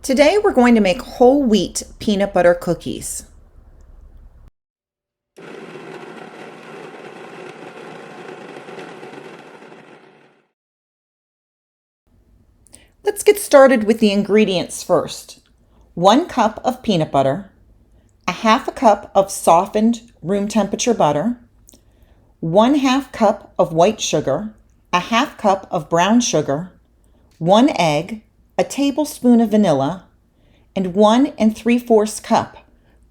Today we're going to make whole wheat peanut butter cookies. Let's get started with the ingredients first. 1 cup of peanut butter, a half a cup of softened room temperature butter, 1/2 cup of white sugar, a half cup of brown sugar, 1 egg, a tablespoon of vanilla, and 1 3/4 cup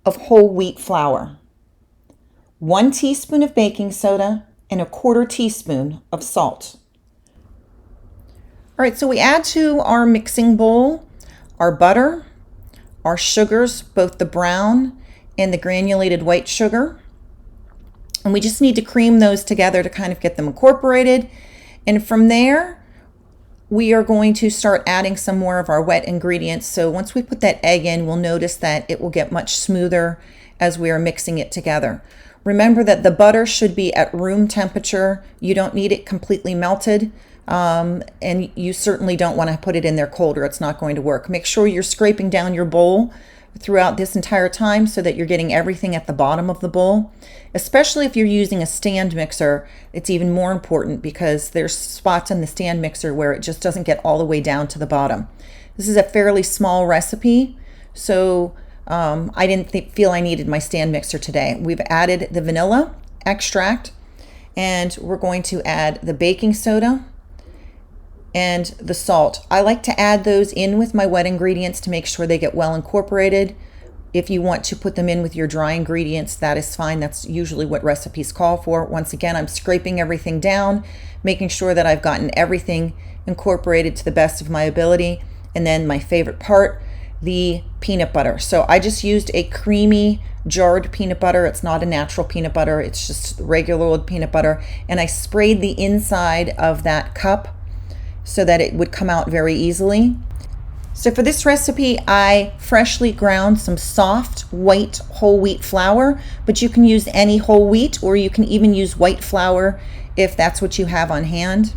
of whole wheat flour, 1 teaspoon of baking soda, and 1/4 teaspoon of salt. All right, so we add to our mixing bowl our butter, our sugars, both the brown and the granulated white sugar. And we just need to cream those together to kind of get them incorporated. And from there, we are going to start adding some more of our wet ingredients. So once we put that egg in, we'll notice that it will get much smoother as we are mixing it together. Remember that the butter should be at room temperature. You don't need it completely melted. And you certainly don't want to put it in there cold or it's not going to work. Make sure you're scraping down your bowl throughout this entire time so that you're getting everything at the bottom of the bowl. Especially if you're using a stand mixer, it's even more important because there's spots on the stand mixer where it just doesn't get all the way down to the bottom. This is a fairly small recipe, so I didn't feel I needed my stand mixer today. We've added the vanilla extract, and we're going to add the baking soda and the salt. I like to add those in with my wet ingredients to make sure they get well incorporated. If you want to put them in with your dry ingredients, that is fine. That's usually what recipes call for. Once again, I'm scraping everything down, making sure that I've gotten everything incorporated to the best of my ability. And then my favorite part, the peanut butter. So I just used a creamy jarred peanut butter. It's not a natural peanut butter. It's just regular old peanut butter. And I sprayed the inside of that cup so that it would come out very easily. So for this recipe, I freshly ground some soft white whole wheat flour, but you can use any whole wheat or you can even use white flour if that's what you have on hand.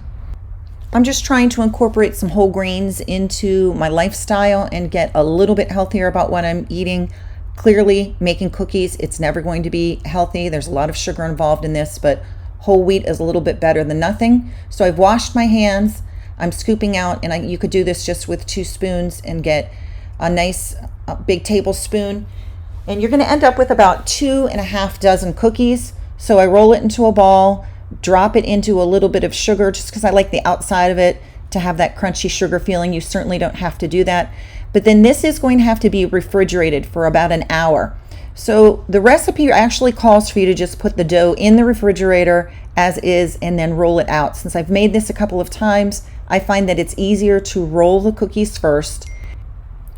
I'm just trying to incorporate some whole grains into my lifestyle and get a little bit healthier about what I'm eating. Clearly, making cookies, it's never going to be healthy. There's a lot of sugar involved in this, but whole wheat is a little bit better than nothing. So I've washed my hands. I'm scooping out, and you could do this just with 2 spoons and get a nice big tablespoon. And you're going to end up with about 2½ dozen cookies. So I roll it into a ball, drop it into a little bit of sugar just because I like the outside of it to have that crunchy sugar feeling. You certainly don't have to do that. But then this is going to have to be refrigerated for about an hour. So the recipe actually calls for you to just put the dough in the refrigerator as is and then roll it out. Since I've made this a couple of times, I find that it's easier to roll the cookies first.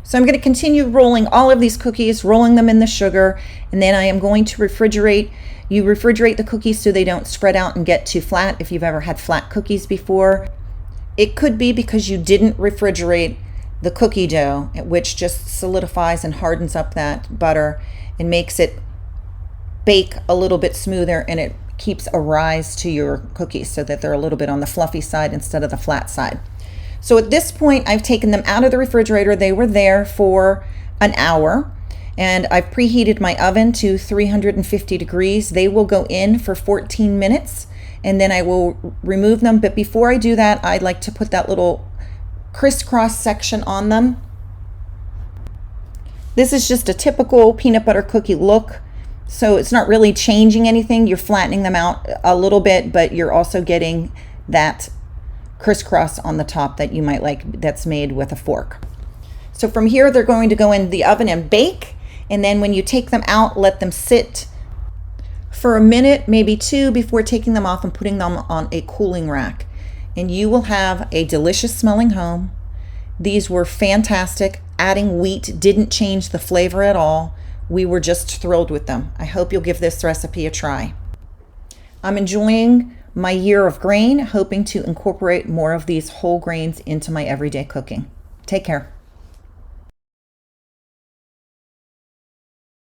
So I'm going to continue rolling all of these cookies, rolling them in the sugar, and then I am going to refrigerate. You refrigerate the cookies so they don't spread out and get too flat if you've ever had flat cookies before. It could be because you didn't refrigerate the cookie dough, which just solidifies and hardens up that butter and makes it bake a little bit smoother, and it keeps a rise to your cookies so that they're a little bit on the fluffy side instead of the flat side. So at this point, I've taken them out of the refrigerator. They were there for an hour, and I've preheated my oven to 350 degrees. They will go in for 14 minutes, and then I will remove them. But before I do that, I'd like to put that little crisscross section on them. This is just a typical peanut butter cookie look. So it's not really changing anything. You're flattening them out a little bit, but you're also getting that crisscross on the top that you might like that's made with a fork. So from here, they're going to go in the oven and bake. And then when you take them out, let them sit for a minute, maybe 2, before taking them off and putting them on a cooling rack. And you will have a delicious smelling home. These were fantastic. Adding wheat didn't change the flavor at all. We were just thrilled with them. I hope you'll give this recipe a try. I'm enjoying my year of grain, hoping to incorporate more of these whole grains into my everyday cooking. Take care.